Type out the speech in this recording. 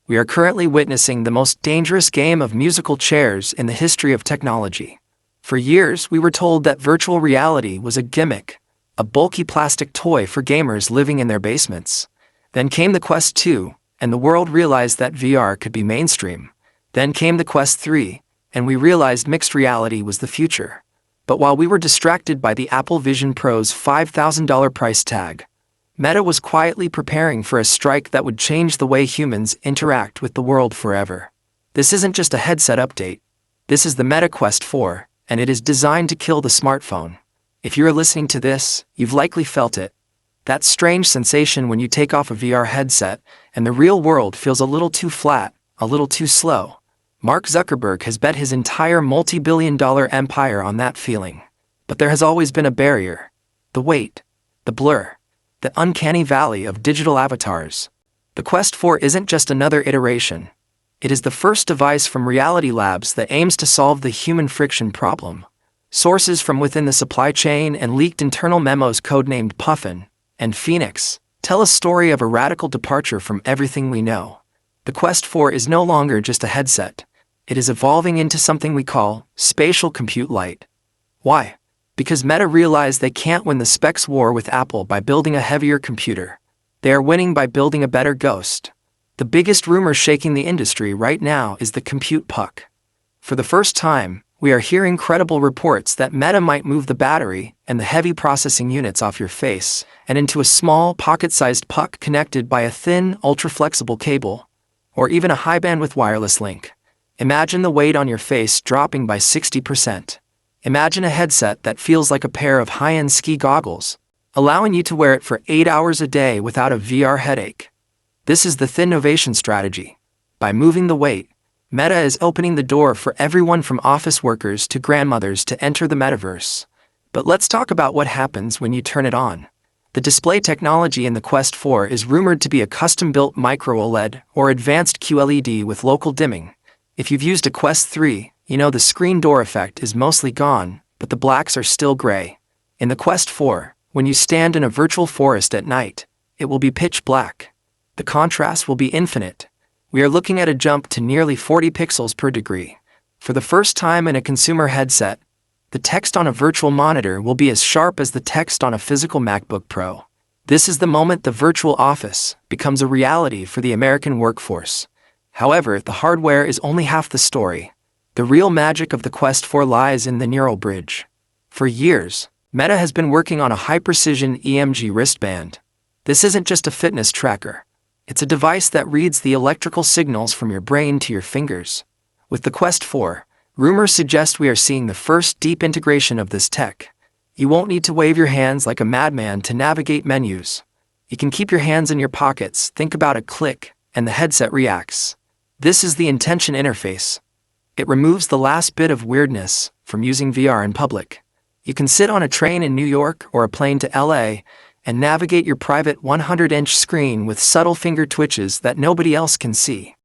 We are currently witnessing the most dangerous game of musical chairs in the history of technology. For years, we were told that virtual reality was a gimmick, a bulky plastic toy for gamers living in their basements. Then came the Quest 2, and the world realized that VR could be mainstream. Then came the Quest 3, and we realized mixed reality was the future. But while we were distracted by the Apple Vision Pro's $5,000 price tag, Meta was quietly preparing for a strike that would change the way humans interact with the world forever. This isn't just a headset update. This is the Meta Quest 4, and it is designed to kill the smartphone. If you're listening to this, you've likely felt it. That strange sensation when you take off a VR headset and the real world feels a little too flat, a little too slow. Mark Zuckerberg has bet his entire multi-billion-dollar empire on that feeling. But there has always been a barrier. The weight, the blur, the uncanny valley of digital avatars. The Quest 4 isn't just another iteration. It is the first device from Reality Labs that aims to solve the human friction problem. Sources from within the supply chain and leaked internal memos codenamed Puffin and Phoenix tell a story of a radical departure from everything we know. The Quest 4 is no longer just a headset. It is evolving into something we call spatial compute light. Why? Because Meta realized they can't win the specs war with Apple by building a heavier computer. They are winning by building a better ghost. The biggest rumor shaking the industry right now is the compute puck. For the first time, we are hearing credible reports that Meta might move the battery and the heavy processing units off your face and into a small, pocket-sized puck connected by a thin, ultra-flexible cable, or even a high-bandwidth wireless link. Imagine the weight on your face dropping by 60%. Imagine a headset that feels like a pair of high-end ski goggles, allowing you to wear it for 8 hours a day without a VR headache. This is the Thinnovation strategy. By moving the weight, Meta is opening the door for everyone from office workers to grandmothers to enter the metaverse. But let's talk about what happens when you turn it on. The display technology in the Quest 4 is rumored to be a custom-built micro OLED or advanced QLED with local dimming. If you've used a Quest 3, you know the screen door effect is mostly gone, but the blacks are still gray. In the Quest 4, when you stand in a virtual forest at night, it will be pitch black. The contrast will be infinite. We are looking at a jump to nearly 40 pixels per degree. For the first time in a consumer headset, the text on a virtual monitor will be as sharp as the text on a physical MacBook Pro. This is the moment the virtual office becomes a reality for the American workforce. However, the hardware is only half the story. The real magic of the Quest 4 lies in the neural bridge. For years, Meta has been working on a high-precision EMG wristband. This isn't just a fitness tracker. It's a device that reads the electrical signals from your brain to your fingers. With the Quest 4, rumors suggest we are seeing the first deep integration of this tech. You won't need to wave your hands like a madman to navigate menus. You can keep your hands in your pockets, think about a click, and the headset reacts. This is the intention interface. It removes the last bit of weirdness from using VR in public. You can sit on a train in New York or a plane to LA and navigate your private 100-inch screen with subtle finger twitches that nobody else can see.